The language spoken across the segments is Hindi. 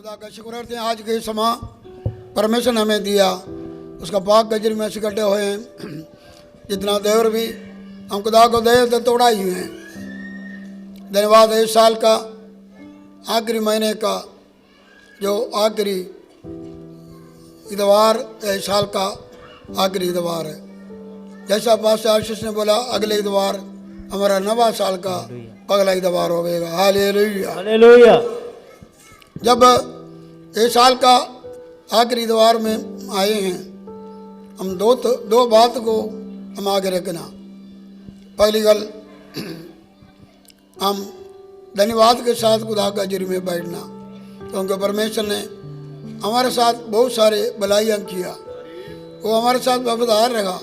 खुदा का शुक्र करते हैं आज के समा परमेश्वर ने हमें दिया, उसका पाक गजर में से इकट्ठे हुए हैं। जितना देवर भी हम खुदा को दे तो तोड़ा ही हैं। धन्यवाद है इस साल का आखिरी महीने का जो आखिरी इतवार इस साल का आखिरी इतवार है। जैसा पास्टर आशीष ने बोला अगले इतवार हमारा नवा साल का अगला इतवार होगा। Hallelujah hallelujah. जब इस साल का आखिरी इतवार में आए हैं हम दो बात को हम आगे रखना। पहली गल हम धन्यवाद के साथ खुदा का जुर्म में बैठना, क्योंकि परमेश्वर ने हमारे साथ बहुत सारे भलाइयाँ किया, वो हमारे साथ वफादार रहा।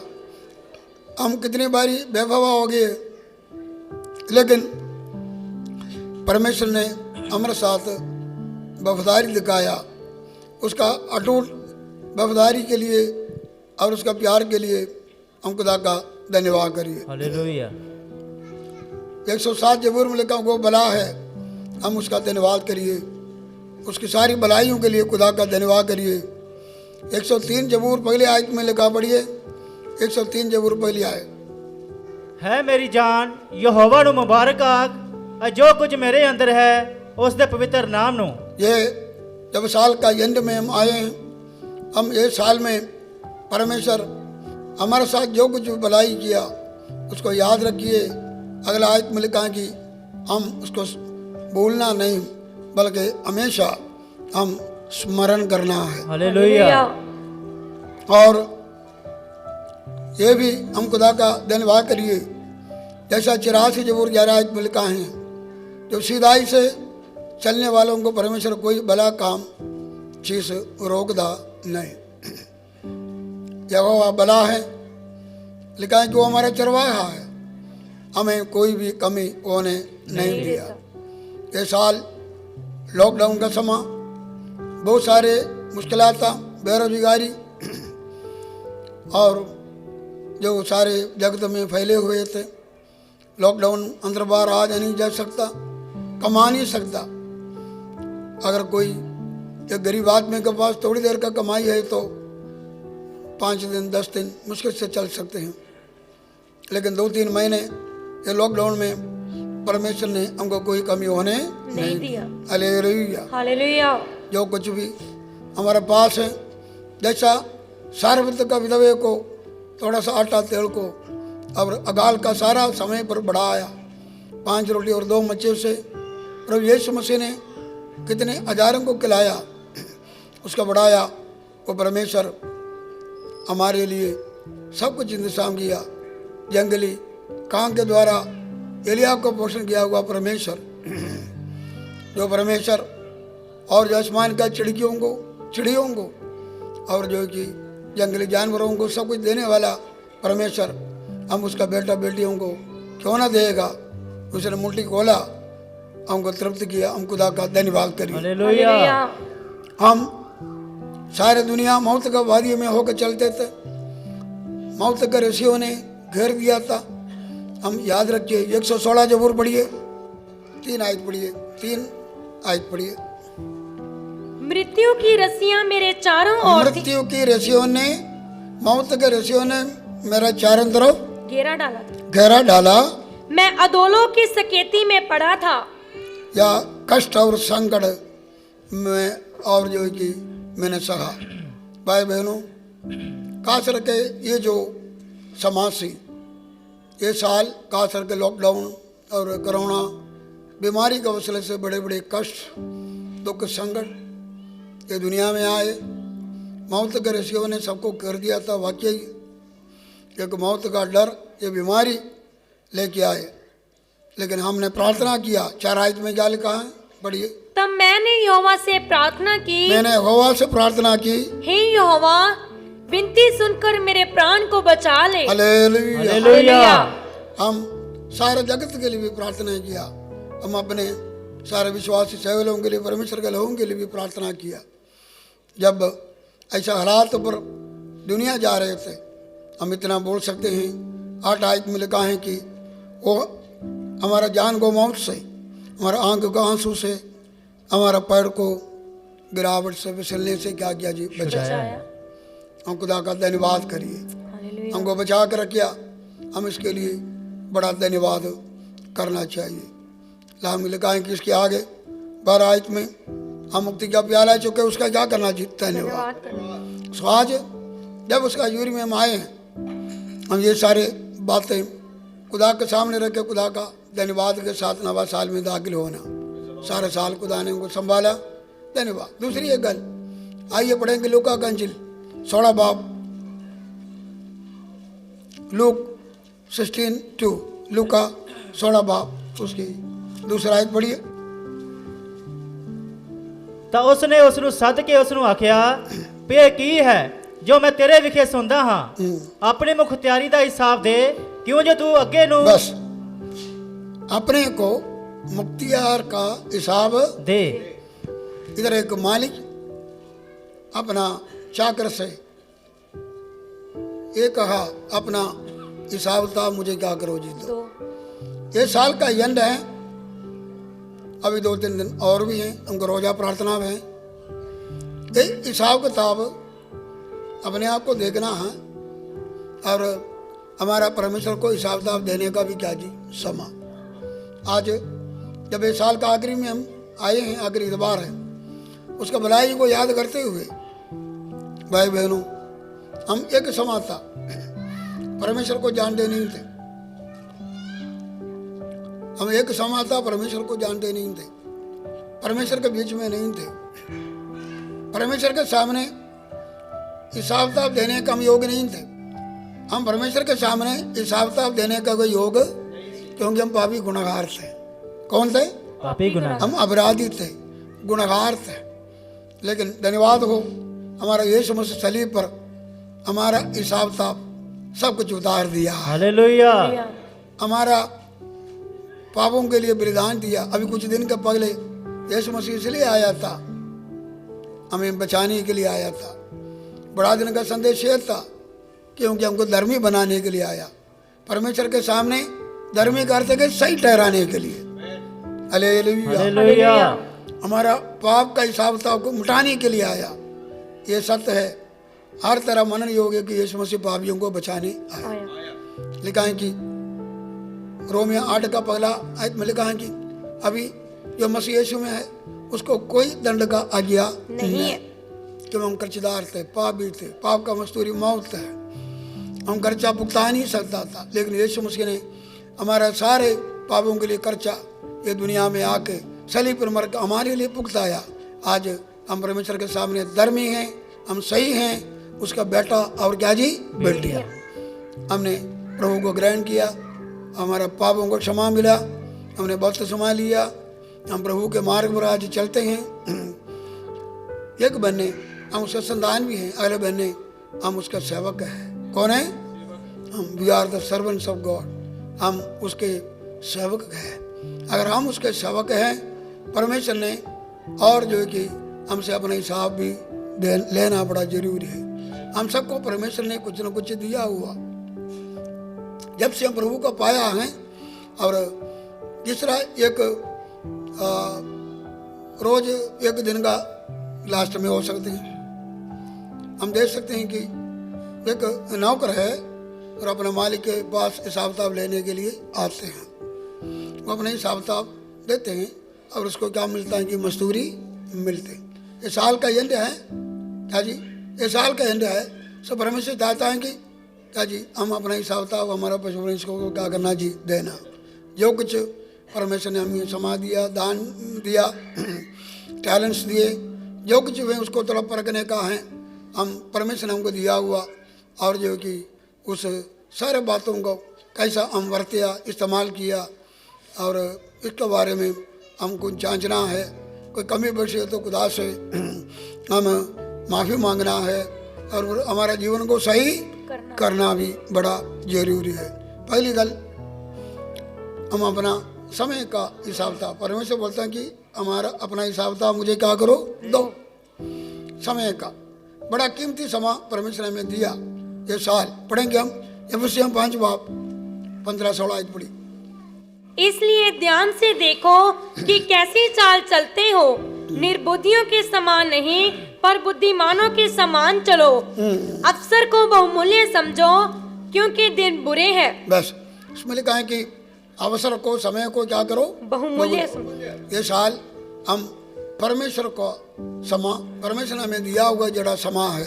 हम कितनी बारी बेवफा हो गए, लेकिन परमेश्वर ने हमारे साथ वफादारी दिखाया। उसका अटूट वफादारी के लिए और उसका प्यार के लिए हम खुदा का धन्यवाद करिए। हालेलुया। 107 जबूर में लिखा वो भला है, हम उसका धन्यवाद करिए। उसकी सारी भलाइयों के लिए खुदा का धन्यवाद करिए। 103 जबूर पहले आयत में लिखा, पढ़िए 103 जबूर पहले आयत। है मेरी जान यहोवा नु मुबारक आग जो कुछ मेरे अंदर है उस दे पवित्र नाम नु। ये जब साल का एंड में हम आए हैं, हम ये साल में परमेश्वर हमारे साथ जो कुछ भलाई किया उसको याद रखिए। अगला आयत में लिखा कि हम उसको भूलना नहीं बल्कि हमेशा हम स्मरण करना है। हालेलुया। और ये भी हम खुदा का धन्यवाद करिए। जैसा 84 जबूर 11 आयत में लिखा है, जो सीधाई से चलने वालों को परमेश्वर कोई भला काम चीज रोकदा नहीं। यहोवा भला है, लिखा है कि वो हमारा चरवाहा है, हमें कोई भी कमी होने नहीं दिया। ये साल लॉकडाउन का समय, बहुत सारे मुश्किलात, बेरोजगारी और जो सारे जगत में फैले हुए थे। लॉकडाउन अंदर बाहर आ नहीं जा सकता, कमा नहीं सकता। अगर कोई एक गरीब आदमी के पास थोड़ी देर का कमाई है तो 5 दिन 10 दिन मुश्किल से चल सकते हैं, लेकिन 2-3 महीने ये लॉकडाउन में परमेश्वर ने हमको कोई कमी होने नहीं दिया। Hallelujah hallelujah. जो कुछ भी हमारे पास है, जैसा सार्वत्र का विधवे को थोड़ा सा आटा तेल को और अगाल का सारा समय पर बढ़ाया। 5 रोटी और 2 मच्छी से प्रभु यीशु मसीह ने कितने हजारों को खिलाया, उसका बढ़ाया। वो परमेश्वर हमारे लिए सब कुछ इंतजाम किया। जंगली कां के द्वारा एलिया को पोषण किया हुआ परमेश्वर, जो परमेश्वर और जो आसमान का चिड़ियों को और जो कि जंगली जानवरों को सब कुछ देने वाला परमेश्वर, हम उसका बेटा बेटियों को क्यों ना देगा। उसने मुट्ठी खोला, हमको तृप्त किया। हम खुदा का धन्यवाद करिए। हालेलुया। हम सारे दुनिया मौत का वादी में होकर चलते थे, मौत का ऋषियों ने घेर दिया था। हम याद रखिए 116 जबूर पढ़िए, 3 आयत पढ़िए, 3 आयत पढ़िए। मृत्यु की रस्सियां मेरे चारों ओर थी। मृत्यु की ऋषियों ने, मौत के ऋषियों ने मेरा चारों तरफ घेरा डाला। मैं अधोलोक की सकेती में पड़ा था, या कष्ट और संकट में और जो कि मैंने सहा। भाई बहनों, खास करके ये जो समाज से ये साल खास करके लॉकडाउन और कोरोना बीमारी के वसीले से बड़े बड़े कष्ट दुख संकट ये दुनिया में आए। मौत के ऋषियों ने सबको कर दिया था। वाकई एक मौत का डर ये बीमारी लेके आए, लेकिन हमने प्रार्थना किया। 4 आयत में क्या लिखा है, पढ़िए। तब मैंने यहोवा से प्रार्थना की, मैंने यहोवा से प्रार्थना की, हे यहोवा विनती सुनकर मेरे प्राण को बचा ले। हालेलुया। हालेलुया। हम सारे जगत के लिए भी प्रार्थना किया। हम अपने सारे विश्वासी सेवकों के लिए, परमेश्वर के लोगों के लिए भी प्रार्थना किया। जब ऐसा हालात पर दुनिया जा रहे थे, हम इतना बोल सकते हैं। 8 आयत में लिखा है कि वो हमारा जान को मौत से, हमारा आंख को आंसू से, हमारा पैर को गिरावट से फिसलने से क्या किया जी, बचाया। बचाया। हम खुदा का धन्यवाद करिए, हालेलुया। हमको बचा कर रखिया, हम इसके लिए बड़ा धन्यवाद करना चाहिए। लाभ में लिखा है कि इसके आगे 12 आयत में हम मुक्ति का प्याला चुके, उसका क्या करना चाहिए, धन्यवाद। धन्यवाद। सो आज जब उसका हजूरी में हम आए हैं, हम ये सारे बातें खुदा के सामने रख के खुदा का धन्यवाद के साथ नवा साल में दाखिल होना। सारा साल खुदा ने उनको संभाला, धन्यवाद। दूसरी एक गल, आइए पढ़ेंगे लूका का इंजिल 16 बाब, लूक 16:2, लूका 16 बाब उसकी दूसरा आयत पढ़िए। ਤਾਂ ਉਸਨੇ ਉਸ ਨੂੰ ਸੱਦ ਕੇ ਉਸ ਨੂੰ ਆਖਿਆ ਵੀ ਇਹ ਕੀ ਹੈ ਜੋ ਮੈਂ ਤੇਰੇ ਵਿਖੇ ਸੁਣਦਾ ਹਾਂ, ਆਪਣੀ ਮੁਖਤਿਆਰੀ ਦਾ ਹਿਸਾਬ ਦੇ, ਕਿਉਂ ਜੋ ਤੂੰ ਅੱਗੇ ਨੂੰ बस अपने को मुख्तियार का हिसाब ਦੇ। इधर एक मालिक अपना चाकर से ये कहा अपना हिसाब था, मुझे क्या करो जी दो। दो। ये साल का एंड है, अभी 2-3 दिन और भी हैं, उनको रोजा प्रार्थना में है। ये हिसाब किताब अपने आप को देखना है, और हमारा परमेश्वर को हिसाब किताब देने का भी क्या जी समा। आज जब ये साल का आखिरी में हम आए हैं, आखिरी इतवार है, उसका भलाई को याद करते हुए भाई बहनों, हम एक समा था, परमेश्वर को जानते नहीं थे। हम एक समा था, परमेश्वर को जानते नहीं थे, परमेश्वर के बीच में नहीं थे, परमेश्वर के सामने हिसाब किताब देने का हम योग्य नहीं थे। हम परमेश्वर के सामने हिसाब किताब देने का कोई योग, क्योंकि हम पापी गुनहगार थे। कौन थे? पापी गुनाह। हम अपराधी थे, गुनहगार थे। लेकिन धन्यवाद हो, हमारा यीशु मसीह सलीब पर हमारा हिसाब किताब सब कुछ उतार दिया, हालेलुया। हमारा पापों के लिए बलिदान दिया। अभी कुछ दिन के पहले यीशु मसीह इसलिए आया था, हमें बचाने के लिए आया था। बड़ा दिन का संदेश ये था, क्योंकि हमको धर्मी बनाने के लिए आया, परमेश्वर के सामने धर्मी करते के सही ठहराने के लिए। हालेलुया। हालेलुया। हमारा पाप का हिसाब किताब को मिटाने के लिए आया। ये सत्य है, हर तरह मनन योग्य कि यीशु मसीह पापियों को बचाने आया। आया। लिखा है कि रोमियो 8 का पहला आयत में लिखा है कि अभी जो मसीह यीशु में है उसको कोई दंड का आज्ञा नहीं है। कि हम कर्जदार थे, पापी थे, पाप का मजदूरी मौत है, हम कर्जा भुगता नहीं सकता था। लेकिन यीशु मसीह ने हमारा सारे पापों के लिए कर्जा ये दुनिया में आके सलीब पर मर कर हमारे लिए भुगताया। आज हम परमेश्वर के सामने धर्मी हैं, हम सही हैं, उसका बेटा और क्या जी, बेटियाँ। हमने प्रभु को ग्रहण किया, हमारा पापों को क्षमा मिला, हमने बपतिस्मा लिया, हम प्रभु के मार्ग पर आज चलते हैं। एक बनने हम उसका संतान भी हैं, अगले बनने हम उसका सेवक हैं। कौन है? हम we are the servants of God, हम उसके सेवक हैं। अगर हम उसके सेवक हैं, परमेश्वर ने और जो है कि हमसे अपना हिसाब भी लेना बड़ा जरूरी है। हम सबको परमेश्वर ने कुछ न कुछ दिया हुआ, जब से हम प्रभु को पाया है। और जिस तरह एक रोज एक दिन का लास्ट में हो सकते हैं, हम देख सकते हैं कि एक नौकर है और अपने मालिक के पास हिसाब किताब लेने के लिए आते हैं। वो अपने हिसाब किताब देते हैं और उसको क्या मिलता है कि मजदूरी मिलते। ये साल का एंड है, क्या जी, ये साल का एंड है। सब परमेश्वर चाहता है कि क्या जी, हम अपना हिसाब किताब हमारा पशुवंश को क्या करना जी, देना। जो कुछ परमेश्वर ने हमें समा दिया, दान दिया, टैलेंट्स दिए, जो कुछ हुए उसको थोड़ा परखने का है, हम परमेश्वर ने हमको दिया हुआ। और जो कि उस सारे बातों को कैसा हम वर्तिया, इस्तेमाल किया, और इसके बारे में हमको जांचना है। कोई कमी बची है तो खुदा से हम माफ़ी मांगना है, और हमारा जीवन को सही करना भी बड़ा जरूरी है। पहली गल, हम अपना समय का हिसाब था, परमेश्वर बोलता है कि हमारा अपना हिसाब था, मुझे क्या करो, दो। समय का बड़ा कीमती समय परमेश्वर ने हमें दिया। ये साल पढ़ेंगे हम एफिसियंस 5 बाब 15-16 आयत पढ़ी। इसलिए ध्यान से देखो कि कैसी चाल चलते हो, निर्बुद्धियों के समान नहीं पर बुद्धिमानों के समान चलो। अवसर को बहुमूल्य समझो क्योंकि दिन बुरे हैं। बस इसमें लिखा है कि अवसर को, समय को क्या करो, बहुमूल्य समझो। ये साल हम परमेश्वर को समा, परमेश्वर ने हमें दिया हुआ जड़ा समा है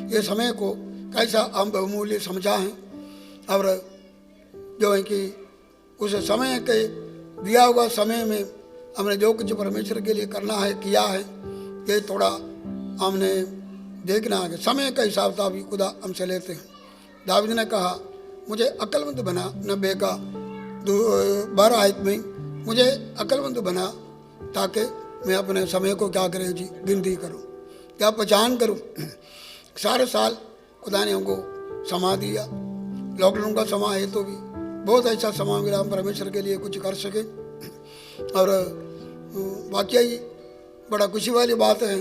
ये समय को कैसा हम बहुमूल्य समझा है। और जो है कि उस समय के दिया हुआ समय में हमने जो कुछ परमेश्वर के लिए करना है किया है, ये थोड़ा हमने देखना है। समय का हिसाब किताब भी खुदा हमसे लेते हैं। दाऊद ने कहा मुझे अक्लमंद बना, 90 का 12 आयत में, मुझे अक्लमंद बना ताकि मैं अपने समय को क्या करे जी, गिनती करूं, क्या पहचान करूं। सारे साल खुदा ने हमको समा दिया। लॉकडाउन का समा है तो भी बहुत अच्छा समा मिला, हम परमेश्वर के लिए कुछ कर सके। और वाकई बड़ा खुशी वाली बात है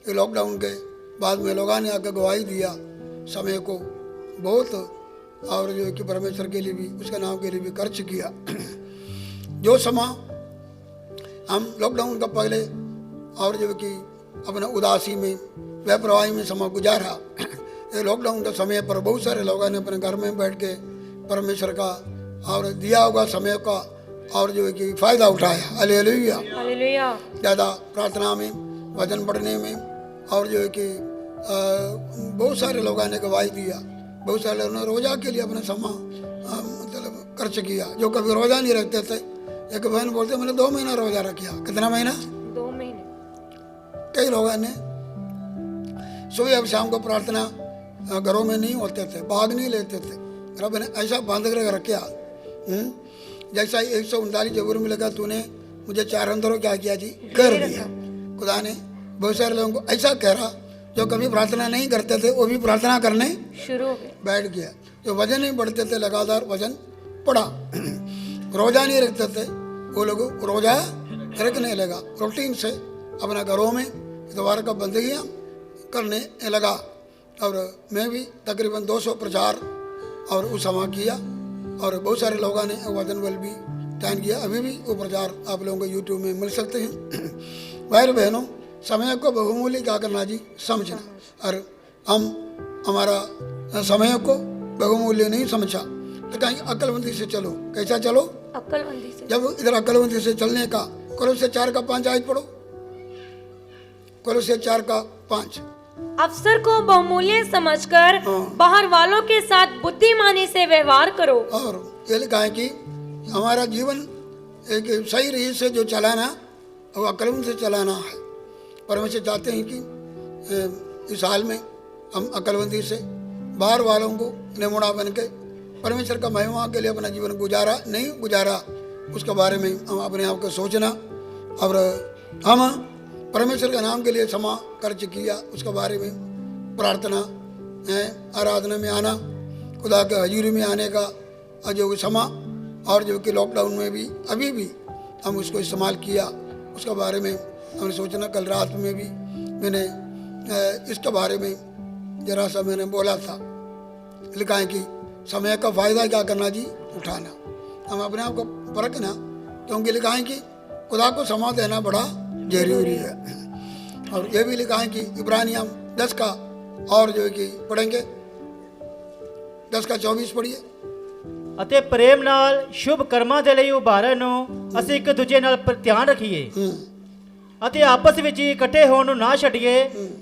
कि लॉकडाउन के बाद में लोगों ने आकर गवाही दिया समय को बहुत, और जो है कि परमेश्वर के लिए भी, उसके नाम के लिए भी खर्च किया। जो समा हम लॉकडाउन का पहले और जो है कि अपने उदासी में, बेपरवाही में समय गुजारा, ये लॉकडाउन के समय पर बहुत सारे लोगों ने अपने घर में बैठ के परमेश्वर का और दिया होगा समय का और जो है कि फ़ायदा उठाया। Hallelujah, hallelujah. ज़्यादा प्रार्थना में, वचन पढ़ने में, और जो है कि बहुत सारे लोगों ने गवाही दिया। बहुत सारे लोगों ने रोज़ा के लिए अपना समय मतलब खर्च किया, जो कभी रोज़ा नहीं रखते थे। एक बहन बोलते मैंने 2 महीना रोज़ा रखा। कितना महीना? 2 महीने। कई लोगों ने सुबह और शाम को प्रार्थना घरों में नहीं होते थे, भाग नहीं लेते थे। रब ने ऐसा बांध कर रखा। जैसा 139 जबूर में लगा, तूने मुझे 4 अंदरों क्या किया जी, कर दिया। खुदा ने बहुत सारे लोगों को ऐसा कह रहा जो कभी प्रार्थना नहीं करते थे वो भी प्रार्थना करने शुरू हो गए, बैठ गया। जो वजन नहीं बढ़ते थे लगातार वजन पड़ा। रोजा नहीं रखते थे वो लोग रोजा रखने लगा। रूटीन से अपना घरों में इतवार का बंदगियाँ करने लगा। और मैं भी तकरीबन 200 प्रचार और उस समय किया, और बहुत सारे लोगों ने वजन बल भी टाइम किया। अभी भी वो प्रचार आप लोगों को यूट्यूब में मिल सकते हैं। भाई बहनों, समय को बहुमूल्य क्या करना जी, समझना। और हम हमारा समय को बहुमूल्य नहीं समझा तो कहीं अक्लमंदी से चलो। कैसा चलो? अक्लमंदी से। जब इधर अक्लमंदी से चलने का, कोलोसे 4 का 5 आयत पढ़ो। कोलोसे 4 का 5। अवसर को बहुमूल्य समझकर बाहर वालों के साथ बुद्धिमानी से व्यवहार करो। और ये लिखा है कि हमारा जीवन एक सही रीत से जो चलाना, वो अक्लमंद से चलाना है। परमेश्वर चाहते हैं कि इस साल में हम अक्लमंदी से बाहर वालों को नमूना बन के परमेश्वर का महिमा के लिए अपना जीवन गुजारा नहीं गुजारा, उसके बारे में हम अपने आप को सोचना। और हम परमेश्वर के नाम के लिए क्षमा खर्च किया, उसके बारे में प्रार्थना है, आराधना में आना, खुदा के हजूरी में आने का जो क्षमा, और जो कि लॉकडाउन में भी अभी भी हम उसको इस्तेमाल किया, उसके बारे में हमने सोचना। कल रात में भी मैंने इसके बारे में जरा सा मैंने बोला था। लिखा है कि समय का फ़ायदा क्या करना जी, उठाना। हम अपने आप को परखना, क्योंकि लिखा है कि खुदा को समय देना बड़ा जरूरी है। और ये भी लिखा है कि इब्रानियम 10 का और जो है कि पढ़ेंगे 10 का 24 पढ़िए। ਅਤੇ ਪ੍ਰੇਮ ਨਾਲ ਸ਼ੁਭ ਕਰਮਾਂ ਦੇ ਲਈ ਉਭਾਰਨ ਨੂੰ ਅਸੀਂ ਇੱਕ ਦੂਜੇ ਨਾਲ ਧਿਆਨ ਰੱਖੀਏ ਅਤੇ ਆਪਸ ਵਿੱਚ ਇਕੱਠੇ ਹੋਣ ਨੂੰ ਨਾ ਛੱਡੀਏ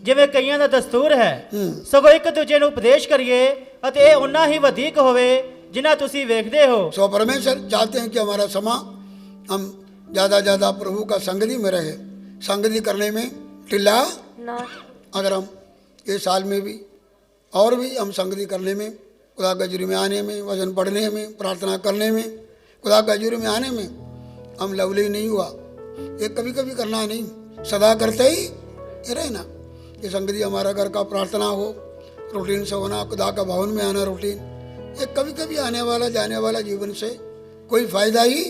ਜਿਵੇਂ ਕਈਆਂ ਦਾ ਦਸਤੂਰ ਹੈ, ਸਗੋਂ ਇੱਕ ਦੂਜੇ ਨੂੰ ਉਪਦੇਸ਼ ਕਰੀਏ ਅਤੇ ਇਹ ਉਨਾ ਹੀ ਵਧੇਕ ਹੋਵੇ ਜਿੰਨਾ ਤੁਸੀਂ ਵੇਖਦੇ ਹੋ। सो परमेश्वर चाहते हैं कि हमारा समा हम ज़्यादा प्रभु का संगति में रहे। संगति करने में ढिला ना। अगर हम ये साल में भी और भी हम संगति करने में, खुदा का हजूरी में आने में, वचन पढ़ने में, प्रार्थना करने में, खुदा का हजूरी में आने में हम लवली नहीं हुआ। ये कभी कभी करना नहीं, सदा करते ही रहना। ये संगति हमारा घर का प्रार्थना हो, रूटीन से होना, खुदा का भवन में आना रूटीन। ये कभी कभी आने वाला जाने वाला जीवन से कोई फायदा ही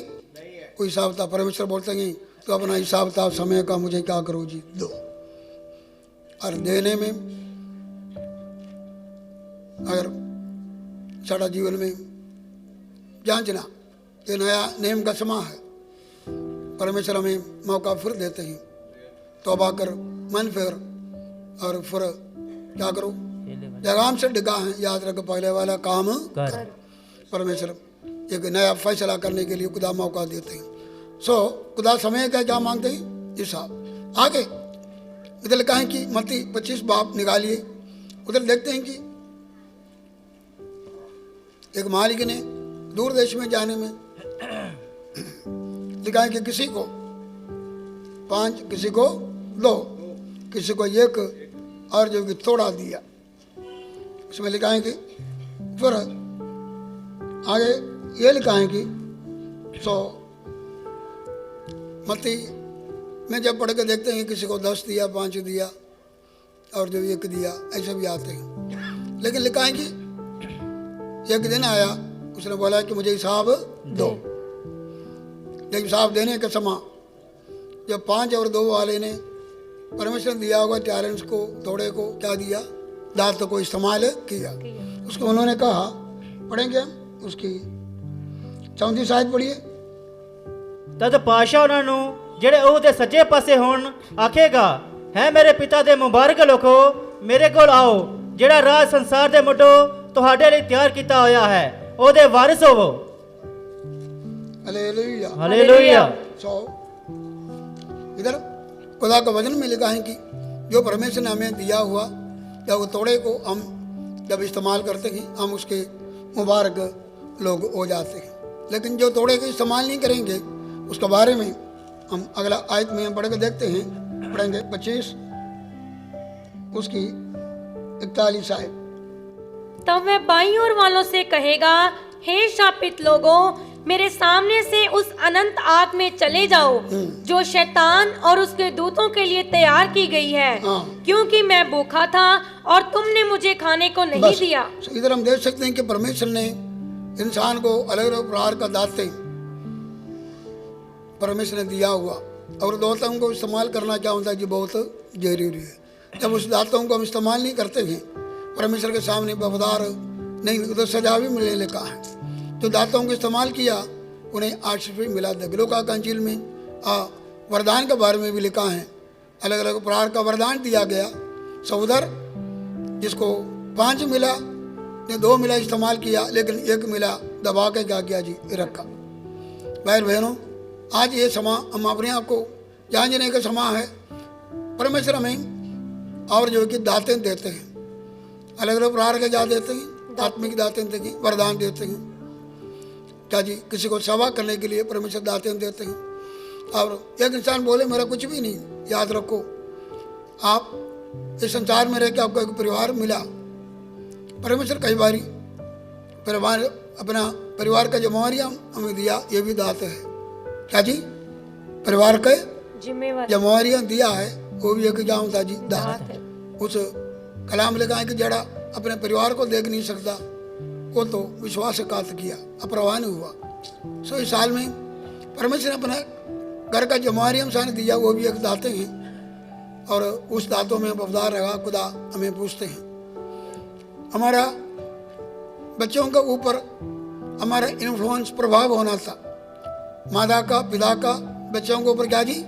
कोई हिसाब था। परमेश्वर बोलते हैं तो अपना हिसाब था समय का मुझे क्या करो जी, दो। और देने में अगर सारा जीवन में जांचना, ये नया नेम का समा है। परमेश्वर हमें मौका फिर देते हैं तौबा कर, मन फेर और फिर क्या करो, लगाम से डिगा है, याद रख पहले वाला काम कर। परमेश्वर एक नया फैसला करने के लिए खुदा मौका देते हैं। सो खुदा समय का क्या मांगते हैं, हिसाब। आगे इधर लिखा है कि मत्ती 25 बाब निकालिए, उधर देखते हैं कि एक मालिक ने दूर देश में जाने में लिखा है कि किसी को 5, किसी को 2, किसी को 1 और जो कि थोड़ा दिया। इसमें लिखा है कि फिर आगे ये लिखा है कि मत्ती में जब पढ़ के देखते हैं किसी को 10 दिया, 5 दिया और जो 1 दिया, ऐसे भी आते हैं। लेकिन लिखा है कि एक दिन आया, उसने बोला कि मुझे हिसाब दो। लेकिन हिसाब देने का समय जब 5 और 2 वाले ने परमेश्वर दिया होगा टैलेंट्स को, थोड़े को क्या दिया, दांत को इस्तेमाल किया। उसको उन्होंने कहा, पढ़ेंगे हम उसकी 34 आयत पढ़िए। तद पाशा ਉਹਨਾਂ ਨੂੰ ਜਿਹੜੇ ਉਹਦੇ ਸੱਜੇ ਪਾਸੇ ਹੋਣ ਆਖੇਗਾ, ਹੈ ਮੇਰੇ ਪਿਤਾ ਦੇ ਮੁਬਾਰਕ ਲੋਕੋ, ਮੇਰੇ ਕੋਲ ਆਓ, ਜਿਹੜਾ ਰਾਜ ਸੰਸਾਰ ਦੇ ਮੁੱਢੋਂ ਤੁਹਾਡੇ ਲਈ ਤਿਆਰ ਕੀਤਾ ਹੋਇਆ ਹੈ, ਉਹਦੇ ਵਾਰਿਸ ਹੋਵੋ। Hallelujah, hallelujah. सो इधर खुदा का वचन में लिखा है कि जो परमेश्वर ने हमें दिया हुआ या वो तोड़े को हम जब इस्तेमाल करते हैं, हम उसके मुबारक लोग हो जाते हैं। लेकिन जो तोड़े को इस्तेमाल नहीं करेंगे, उसके बारे में हम अगला आयत में हम पढ़ के देखते हैं, पढ़ेंगे 25 उसकी 41 आयत। तब वह बाईं ओर वालों से कहेगा, हे शापित लोगों, मेरे सामने से उस अनंत आग में चले जाओ जो शैतान और उसके दूतों के लिए तैयार की गई है, क्योंकि मैं भूखा था और तुमने मुझे खाने को नहीं दिया। इधर हम देख सकते हैं कि परमेश्वर ने इंसान को अलग अलग प्रकार का दाते परमेश्वर ने दिया हुआ, और दातों को इस्तेमाल करना क्या होता है जी, बहुत जरूरी है। जब उस दातों को हम इस्तेमाल नहीं करते हैं, परमेश्वर के सामने वफादार नहीं, उधर सजा भी मिलने लगा है। जो दातों को इस्तेमाल किया उन्हें आशीष भी मिला। लूका का इंजील में वरदान के बारे में भी लिखा है, अलग अलग प्रकार का वरदान दिया गया। उधर जिसको 5 मिला ने 2 मिला इस्तेमाल किया, लेकिन 1 मिला दबा के क्या किया जी, रखा। भाई बहनों, आज ये समा हम अपने आप को जानने का समा है। परमेश्वर हमें और जो कि दातें देते हैं, अलग अलग प्रकार के जा देते हैं, आत्मिक दातें देते हैं, वरदान देते हैं क्या जी, किसी को सेवा करने के लिए परमेश्वर दातें देते हैं। और एक इंसान बोले मेरा कुछ भी नहीं, याद रखो आप इस संसार में रह के आपको एक परिवार मिला। परमेश्वर कई बारी परिवार अपना परिवार का जिम्मेवारियां हमें दिया, ये भी दात है क्या जी, परिवार के जिम्मेवारियां दिया है, वो भी एक क्या होता जी, दात है। उस कलाम लिखा है कि जड़ा अपने परिवार को देख नहीं सकता, वो तो विश्वासघात किया, अप्रवान हुआ। सो इस साल में परमेश्वर ने अपना घर का जिम्मेवारी हमने दिया, वो भी एक दाते हैं, और उस दातों में वफादार रहा खुदा हमें पूछते हैं। हमारा बच्चों के ऊपर हमारा इन्फ्लुएंस प्रभाव होना था, माता का पिता का बच्चों के ऊपर क्या जी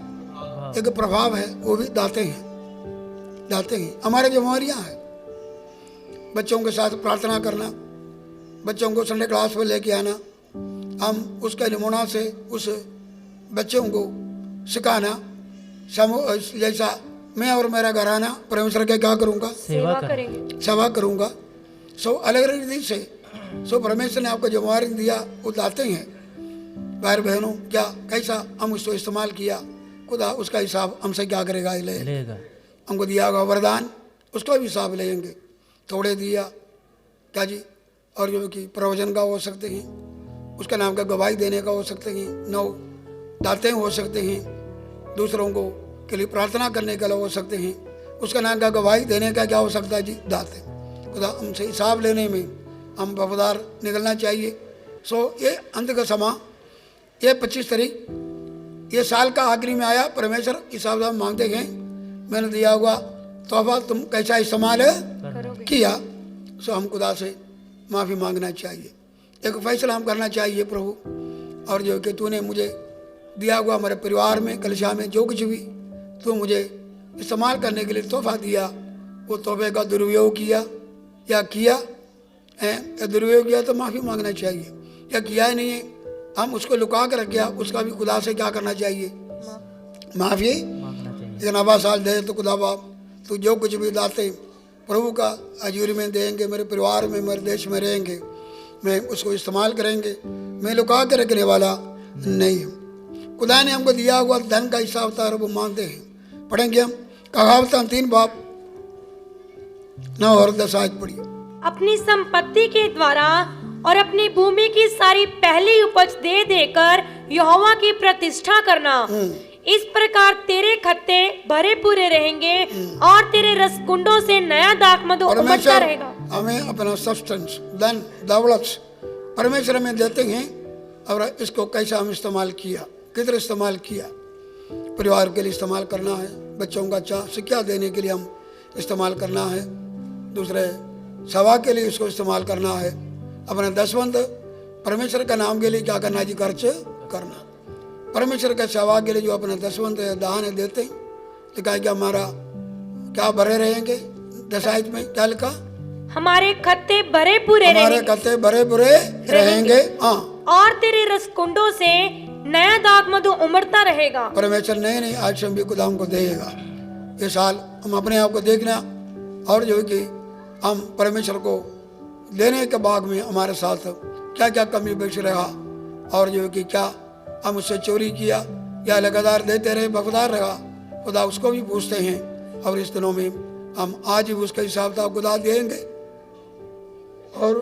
एक प्रभाव है, वो भी दाते हैं, दाते हैं। हमारे जिम्मेवारियाँ हैं बच्चों के साथ प्रार्थना करना, बच्चों को संडे क्लास में लेके आना, हम उसके नमूना से उस बच्चों को सिखाना। जैसा मैं और मेरा घराना परमेश्वर के क्या करूँगा, सेवा करूँगा। सो अलग अलग रीति से सो परमेश्वर ने आपको जिम्मेवारी दिया, वो दाते हैं। भाई बहनों, क्या कैसा हम उसको इस्तेमाल किया, खुदा उसका हिसाब हमसे क्या करेगा, लेगा। हमको दिया होगा वरदान, उसका भी हिसाब लेंगे। थोड़े दिया क्या जी, और जो कि प्रवचन का हो सकते हैं, उसका नाम का गवाही देने का हो सकते हैं, 9 दाते हो सकते हैं, दूसरों को के लिए प्रार्थना करने का हो सकते हैं, उसका नाम का गवाही देने का क्या हो सकता है जी, दाते। खुदा हमसे हिसाब लेने में हम वफादार निकलना चाहिए। सो ये अंत का समा, ये 25 तारीख ये साल का आखिरी में आया, परमेश्वर हिसाब मांगते हैं, मैंने दिया हुआ तोहफा तुम कैसा इस्तेमाल किया। सो हम खुदा से माफ़ी मांगना चाहिए, एक फैसला हम करना चाहिए प्रभु, और जो कि तूने मुझे दिया हुआ हमारे परिवार में कलिशा में जो कुछ भी तू मुझे इस्तेमाल करने के लिए तोहफा दिया, वो तोहफे का दुरुपयोग किया या किया है, या दुरुपयोग किया तो माफ़ी मांगना चाहिए, या किया ही नहीं है हम उसको लुका कर रख गया, उसका भी खुदा से क्या करना चाहिए, माफ़ी मांगना चाहिए। लेकिन नवा साल दे तो खुदा बाप तू जो कुछ भी दाते प्रभु का हजूरी में देंगे, मेरे परिवार में मेरे देश में रहेंगे, मैं उसको इस्तेमाल करेंगे, मैं लुका के रखने वाला नहीं हूँ। खुदा ने हमको दिया हुआ धन का हिसाब तार वो मानते हैं। पढ़ेंगे हम कहावत 3 बाब 9 और 10 आज पढ़िए। अपनी संपत्ति के द्वारा और अपनी भूमि की सारी पहली उपज दे देकर यहोवा की प्रतिष्ठा करना, इस प्रकार तेरे खत्ते भरे पूरे रहेंगे और तेरे रसकुंडों से नया दाखमधु उमड़ता रहेगा। हमें अपना सब्सटेंस धन दौलत परमेश्वर में देते हैं, और इसको कैसा हम इस्तेमाल किया, किधर इस्तेमाल किया, परिवार के लिए इस्तेमाल करना है, बच्चों का अच्छा शिक्षा देने के लिए हम इस्तेमाल करना है, दूसरे सभा के लिए इसको इस्तेमाल करना है, अपना दसवंध परमेश्वर का नाम के लिए क्या करना जी, खर्च करना। परमेश्वर का सेवा के लिए जो अपना दसवंध दान देते हैं, लिखा है कि हमारा क्या भरे रहेंगे, 10 आयत में क्या लिखा, हमारे खत्ते भरे पूरे हमारे रहेंगे, खत्ते भरे पूरे रहेंगे। हाँ, और तेरे रसकुंडों से नया दाखमधु उमड़ता रहेगा। परमेश्वर नए नए आश्रम भी खुदा हमको देगा। ये साल हम अपने आप को देखना, और जो है कि हम परमेश्वर को देने के बाग में हमारे साथ क्या क्या कमी बेच रहा, और जो है कि क्या हम उससे चोरी किया या लगातार देते रहे, वफादार रहा, खुदा उसको भी पूछते हैं। और इस दिनों में हम आज भी उसका हिसाब किताब खुदा देंगे, और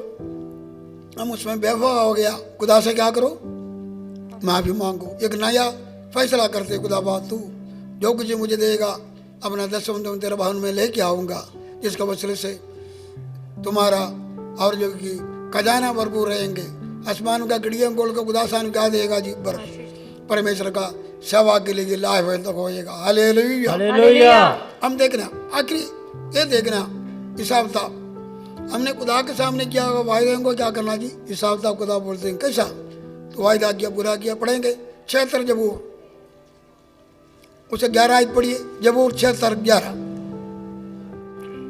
हम उसमें बेवफा हो गया, खुदा से क्या करो, माफ़ी मांगो, एक नया फैसला करते, खुदा बात तू जो कुछ मुझे देगा अपना दसवंध तेरे भवन में लेके आऊँगा, जिसका वसीले से तुम्हारा और जो कि खजाना भरपूर रहेंगे, आसमान का खिड़कियां खोल कर खुदा सान क्या देगा जी, बर परमेश्वर का सेवा के लिए लाइफ तक होएगा। Hallelujah, hallelujah. हम देखना आखिरी ये देखना हिसाब किताब हमने खुदा के सामने किया होगा, वायदे को क्या करना जी, हिसाब किताब खुदा बोलते हैं कैसा, तो वायदा किया पूरा किया। पढ़ेंगे 76 जबूर, उसे 11 आयत पढ़िए, जबूर 76 11।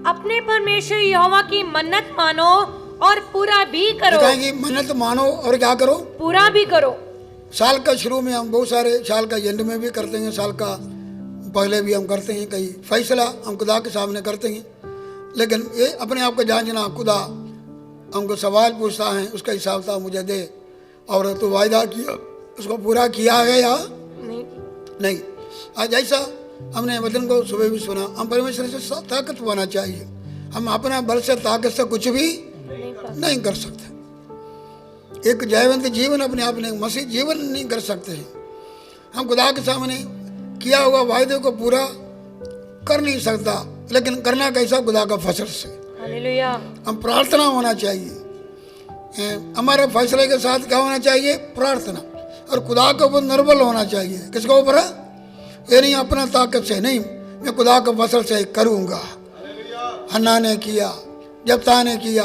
अपने परमेश्वर यहोवा की मन्नत मानो और पूरा भी करो। कहेंगे मन्नत मानो और क्या करो, पूरा भी करो। साल का शुरू में हम बहुत सारे, साल का एंड में भी करते हैं, साल का पहले भी हम करते हैं, कई फैसला हम खुदा के सामने करते हैं, लेकिन ये अपने आप को जांचना, खुदा हमको सवाल पूछता है, उसका हिसाब था मुझे दे, और तो वायदा किया उसको पूरा किया है या नहीं। आज ऐसा हमने वचन को सुबह भी सुना, हम परमेश्वर से ताकत पाना चाहिए, हम अपना बल से ताकत से कुछ भी नहीं कर सकते। एक जयवंत जीवन अपने आप में मसीह जीवन नहीं कर सकते हैं। हम खुदा के सामने किया हुआ वायदे को पूरा कर नहीं सकता, लेकिन करना कैसा, खुदा का फसल से। हालेलुया। हम प्रार्थना होना चाहिए, हमारे फैसले के साथ क्या होना चाहिए, प्रार्थना, और खुदा के ऊपर निर्बल होना चाहिए। किसके ऊपर है, ये नहीं अपना ताकत से नहीं, मैं खुदा के फसल से करूँगा। हन्ना ने किया, जप्ता ने किया,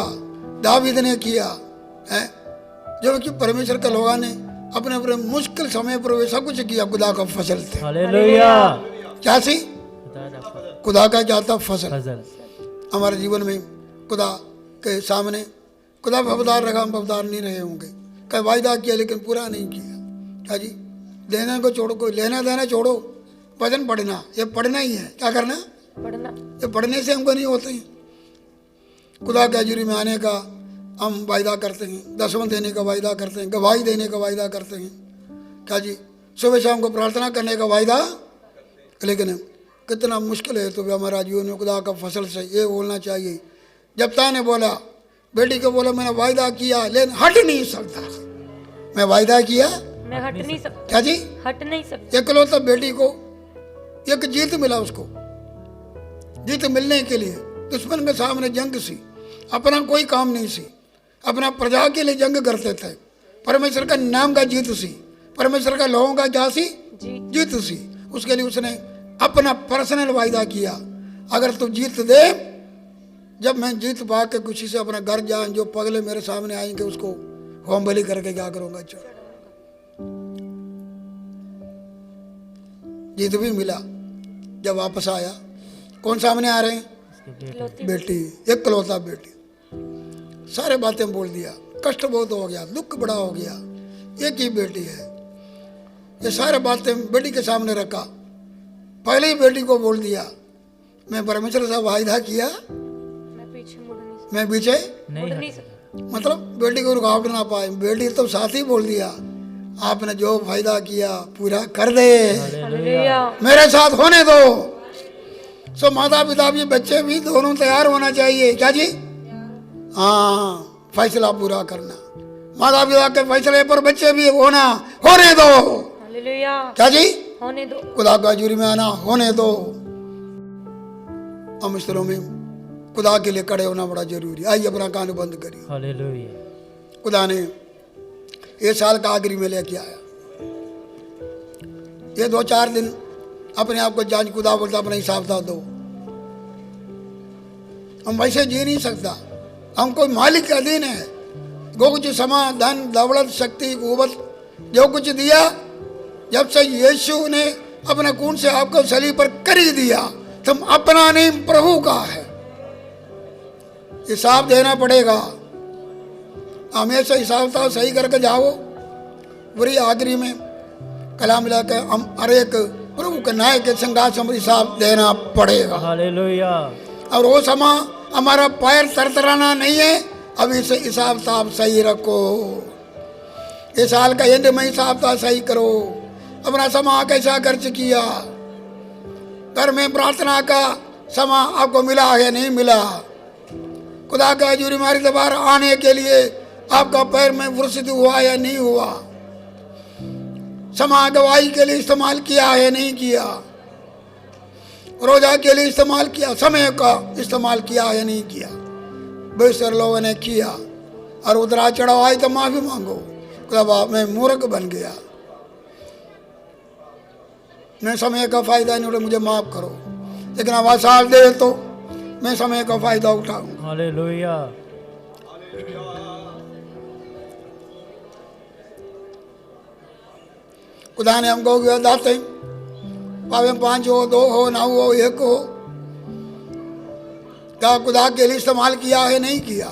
दावीद ने किया है, जो कि परमेश्वर के लोगों ने अपने अपने मुश्किल समय पर वे सब कुछ किया, खुदा का फसल थे। हालेलुया। क्या सी, खुदा का क्या था, फसल। फजल। हमारे जीवन में खुदा के सामने खुदा वफादार रखा, हम वफादार नहीं रहे होंगे, कई वायदा किया लेकिन पूरा नहीं किया। क्या जी, देने को छोड़ो, कोई लेना देना छोड़ो, वचन पढ़ना, ये पढ़ना ही है, क्या करना, पढ़ना। ये पढ़ने से हमको नहीं होते हैं। खुदा के हजूरी में आने का हम वायदा करते हैं, दसवंध देने का वायदा करते हैं, गवाही देने का वायदा करते हैं, क्या जी, सुबह शाम को प्रार्थना करने का वायदा, लेकिन कितना मुश्किल है। तो भी हमारा जीवन में खुदा का फसल से ये बोलना चाहिए। जप्ता ने बोला, बेटी को बोला मैंने वायदा किया लेकिन हट नहीं सकता, मैं वायदा किया, मैं हट नहीं सकता। क्या जी, हट नहीं सकता। इकलौता बेटी को एक जीत मिला, उसको जीत मिलने के लिए दुश्मन के सामने जंग सी, अपना कोई काम नहीं सी, अपना प्रजा के लिए जंग करते थे, परमेश्वर का नाम का जीत सी, परमेश्वर का लोगों का क्या सी, जीत सी। उसके लिए उसने अपना पर्सनल वायदा किया, अगर तू जीत दे, जब मैं जीत पा के खुशी से अपना घर जाए, जो पगले मेरे सामने आएंगे उसको होम बलि करके क्या करूंगा। चलो, जीत भी मिला। जब वापस आया कौन सामने आ रहे हैं? इकलौती बेटी, इकलौता बेटी। सारे बातें बोल दिया, कष्ट बहुत हो गया, दुख बड़ा हो गया, एक ही बेटी है। ये सारे बातें बेटी के सामने रखा। पहले ही बेटी को बोल दिया, मैं परमेश्वर से वायदा किया, मैं पीछे मैं पीछे नहीं नहीं हटेगा। मतलब बेटी को रुकावट ना पाए। बेटी तो साथ ही बोल दिया, आपने जो वायदा किया पूरा कर दे, हालेलुया। मेरे साथ होने दो। सो माता पिता भी बच्चे भी दोनों तैयार होना चाहिए। क्या जी? हाँ, फैसला पूरा करना। माता पिता के फैसले पर बच्चे भी होने दो। हालेलुया। क्या जी? होने दो। खुदा का हजूरी में आना होने दो। हम इस तरह में खुदा के लिए खड़े होना बड़ा जरूरी है। आइए अपना कान बंद करिए। हालेलुया। खुदा ने ये साल का आखिरी में लेके आया। ये 2-4 दिन अपने आप को जांच, खुदा बोलता अपने हिसाब था दो। हम वैसे जी नहीं सकता, हम कोई मालिक का अधीन है। जो कुछ समा, धन, दौलत, शक्ति, कुव्वत जो कुछ दिया, जब से यीशु ने अपने खून से आपको सलीब पर खरीद दिया, तुम अपना नहीं प्रभु का है। हिसाब देना पड़ेगा। हमेशा हिसाब था सही करके जाओ। बुरी आखिरी में कला मिला के हम हर एक प्रभु के न्याय के सिंहासन पर हिसाब देना पड़ेगा। हालेलुया। और वो समा हमारा पैर तरतराना नहीं है। अभी से हिसाब ताब सही रखो। इस साल का एंड में हिसाब ताब सही करो। अपना समा कैसा खर्च किया, घर में प्रार्थना का समा आपको मिला है नहीं मिला, खुदा का हजूरी हमारी दोबारा आने के लिए आपका पैर में फुर्सत हुआ या नहीं हुआ, समा गवाही के लिए इस्तेमाल किया है नहीं किया, रोजा के लिए इस्तेमाल किया, समय का इस्तेमाल किया है नहीं किया। बेशतर लोगों ने किया और उतरा चढ़ाव आई तो माफी मांगो। खुदा मैं मूर्ख बन गया, मैं समय का फायदा नहीं उठा, मुझे माफ करो। लेकिन आवाज साल दे तो मैं समय का फायदा उठाऊं। हालेलुया। खुदा ने हमको दाते पावे 5 हो, 2 हो, 9 हो, 1 हो, क्या खुदा के लिए इस्तेमाल किया है नहीं किया?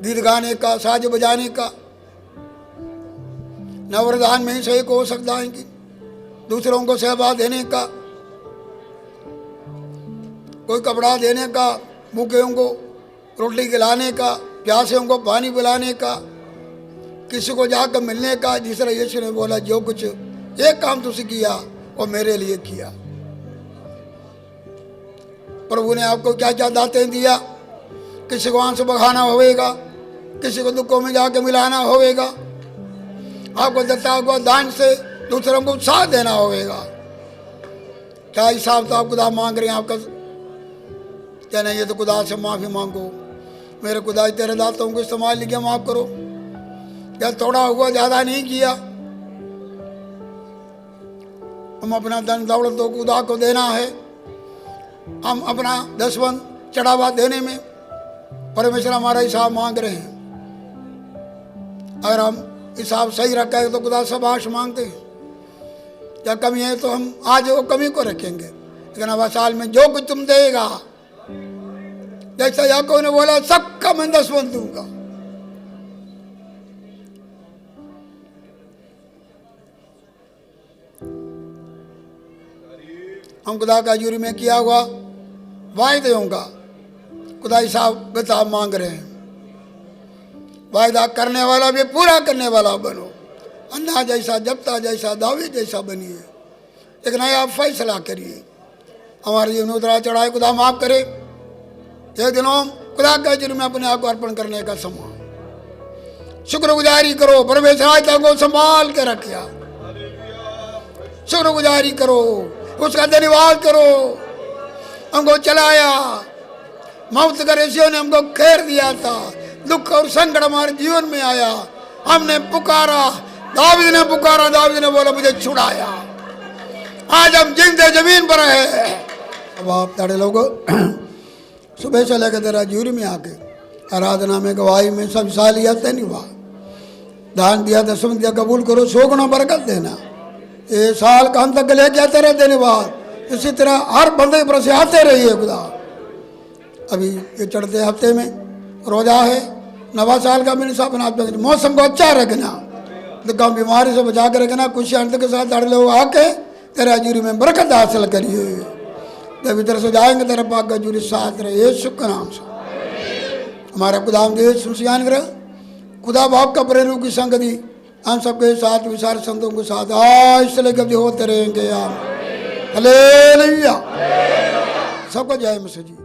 गीत गाने का, साज बजाने का, नवरदान में ही सही को हो सकता है कि दूसरों को सेवा देने का, कोई कपड़ा देने का, भूखों को रोटी खिलाने का, प्यासों को पानी पिलाने का, किसी को जाकर मिलने का। जिस तरह यीशु ने बोला जो कुछ एक काम तुझसे किया वो मेरे लिए किया। प्रभु ने आपको क्या क्या दातें दिया। किसी को आंसू बहाना होगा, किसी को दुखों में जाके मिलाना होगा, आपको दत्ता को दान से दूसरों को उत्साह देना होगा। क्या हिसाब तो आप खुदा मांग रहे हैं आपका? क्या नहीं? ये तो खुदा से माफी मांगो। मेरे खुदा तेरे दातों को इस्तेमाल लिया, माफ करो। क्या थोड़ा हुआ, ज्यादा नहीं किया। हम अपना धन दौलत तो खुदा को देना है। हम अपना 10 चढ़ावा देने में परमेश्वर हमारा हिसाब मांग रहे हैं। अगर हम हिसाब सही रखा है तो खुदा शाबाश मांगते हैं। क्या कमी है तो हम आज वो कमी को रखेंगे। लेकिन अब साल में जो कुछ तुम देगा, जैसा याकूब ने बोला सबका मैं 10 दूंगा। हम खुदा का हजूरी में किया हुआ वायदे होगा खुदा हिसाब किताब मांग रहे हैं। वायदा करने वाला भी पूरा करने वाला बनो। अन्ना जैसा, जब्ता जैसा, दावी जैसा बनिए। एक नया फैसला करिए। हमारे जीवन में उतरा चढ़ाए खुदा माफ करे। एक दिनों खुदा के हजूरी में अपने आप को अर्पण करने का समय। शुक्रगुजारी करो, परमेश्वर को संभाल के रखिया। शुक्रगुजारी करो, उसका धन्यवाद करो। हमको चलाया, मौत का रेशियो ने हमको खेर दिया था। दुख और संकट हमारे जीवन में आया, हमने पुकारा, दाऊद ने पुकारा, दाऊद ने बोला मुझे छुड़ाया। आज हम जिंदे जमीन पर है। अब आप ताड़े लोगों सुबह से लेकर तेरा हजूरी में आके आराधना में, गवाही में सब साल लिया धन्यवाद। दान दिया, दसम दिया, कबूल करो, 100 गुना बरकत देना। ये साल का अंत तक ले गया तेरा धन्यवाद। इसी तरह हर बंदे पर से आते रहिए खुदा। अभी ये चढ़ते हफ्ते में रोजा है, नवा साल का मेरे साथ आप मौसम को अच्छा रखना, दुकान बीमारी से बचा के रखना, खुशी आनंद के साथ हर लोग आके तेरे हजूरी में बरकत हासिल करिए। जब इधर से जाएंगे तेरे पाक का हजूरी साथ रहे यीशु के नाम से। हमारा खुदा देश सुसियान ग्रह खुदा बाप का प्रेरणों की संगति हम सबके साथ विचार संतों के साथ आज से लेकर होते रहेंगे। हालेलुया। सबको जय मसीह जी।